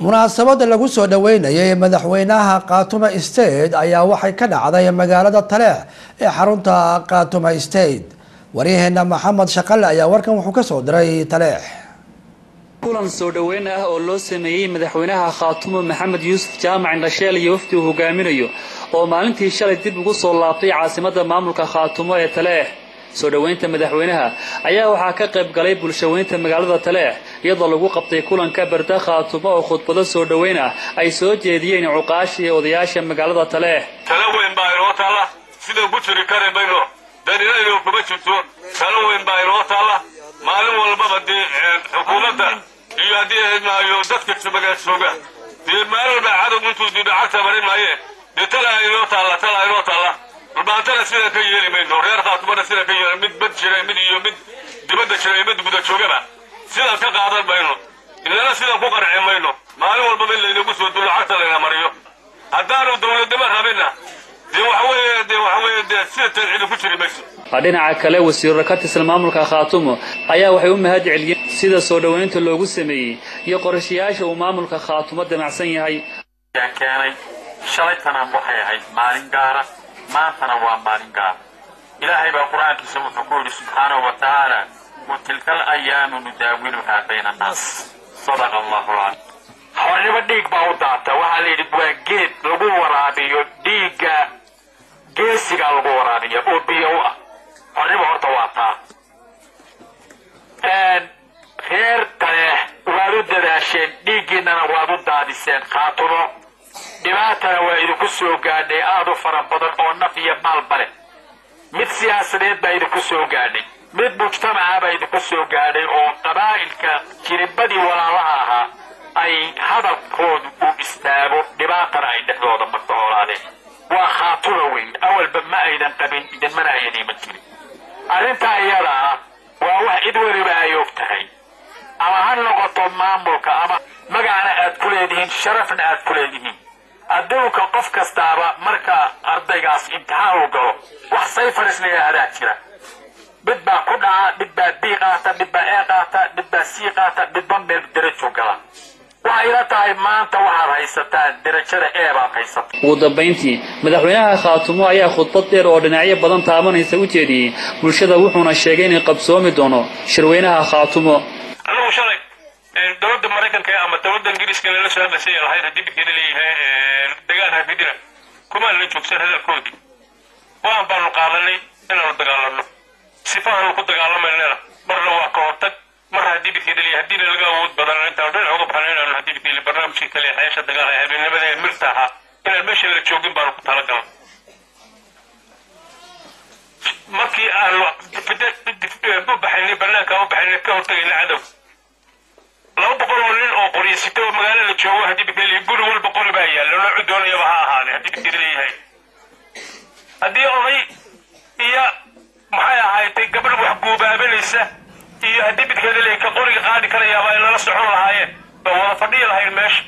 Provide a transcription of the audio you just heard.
munaasabada lagu soo dhaweynayay madaxweynaha Khartoum State ayaa waxay ka dhacday magaalada Taleex ee xarunta Khartoum State. Wariyaheena Maxamed Shaqale ayaa warkan wuxuu ka soo diray Taleex. kulan soo dhaweyn ah oo loo sameeyay madaxweynaha Khartoum Maxamed Yuusuf Jaamac Indhasheel iyo wafdi uu hogaaminayo oo maalintii shalay dib ugu soo laabtay caasimadda maamulka Khartoum ee Taleex. soo dhaweynta madaxweynaha ayaa waxaa ka qayb galay bulshaweynta magaalada Taleex iyadoo lagu qabtay kulanka barda Khartoum oo khudbado soo dhaweyn ah ay soo jeediyeen cuqaash iyo odayaasha magaalada Taleex. talaweyn baa inoo taala sida ku jiri karayno dariiqo kuma jirto talaweyn baa inoo taala maalin walba xukuumadda iyo hadii dadka magaalada maalin walba cadad intuu dibacta marin maayeen talaa inoo taala البعثنا سيدا كيالي منه غير خاطبنا سيدا كيالي مد بد شراي مد يو مد دبد شراي مد بدا شوغبا سيدا كقادر بينه إلا سيدا كقرع منه ما له والبابين اللي نقص ودول عطل يا مريو هدارو دولة دمر بينا دي وحوي سيدا تلعب كشري بس بعدين عكلا وسير ركعت المملكة Khartoum ayaa waxay u mahad celiyeen sida soo dhaweynta loogu sameeyay iyo qorshayaasha uu maamulka Khartoum damacsan yahay keenay shalaytana waxay ahayd maalin gaara maantana waa maalin gaar ilaahay baa quraankiisa wuxuu ku yiri subhanahu wa ta'ala وتلك الأيام نداولها بين الناس صدق الله العظيم حوالي بديك باوداتا وحالي جيد لغو ورابيو ديكا جيسيكا لغو ورابيو وبيوه حوالي بهورتواتا خير تليح وادو داداشين ديكينا وادو دادسين خاطرو dhibaatana waa idinku soo gaadhay aad u fara badan oo naf iyo maalba leh mid siyaasadeed baa idinku soo gaadhay mid mujtamaca baa idinku soo gaadhay oo qabaa'ilka jiribadii walaalaha ahaa ay hadalkoodu u istaago dhibaatana ay dhexdooda marka hoolaadeen waa Khartoum weyn awalba ma aydan qabin idinmana aydan iman jirin arrintaa iyada ah waa wax cid waliba ay og tahay ama ha noqoto maamulka ama magacana aad ku leedihiin sharafna aad ku leedihiin adduunka qof kastaaba marka ardaygaas imtixaan uu galo wax sayfarisna ayaa jira mid baa ku dhaca mid baa B qaata mid baa A qaata mid baa C qaata mid baa meel darajo gala waxay ila tahay maanta waxaad haysataan darajada A baad haysataa ugu dambeyntii madaxweynaha Khartoum ayaa khudbad dheer oo dhinacyo badan taabanaysa u jeediyay bulshada wuxuuna sheegay in qabsoomi doono shirweynaha Khartoum دولة المريكان أما دولة إنجليز كان لنا سنة سيئة هاي هدي بكده ليه دجالها في دينا كمان اللي تشوف سنة هذا الكود وأنا بقول قال لي أنا رد قال له سفاه أنا كنت قال لهم أنا مرة وقعدت مرة هدي بكده ليه هدي اللي جاود بدل أنت ودين عقب حنين أنا هدي بكده البرنامج كله حياة دجالها هاي بينما ده مرتاحة إن المشي اللي تشوفين بارو كنت على كلام مركي أنا بدأ بحني برنامج أو بحني كهرت إلى عدو لو بقول لين أو قرية ستة مقالة اللي تشوفها هدي بكلي يقولوا ولا بقول بيا لو عدونا يبها هذا هدي بكلي هاي هدي أمي هي محيا هاي تقبل محبوبة بلسه هي هدي بكلي كقولي قاعد كلا يبها إلا نصحون هاي بوافقية هاي المش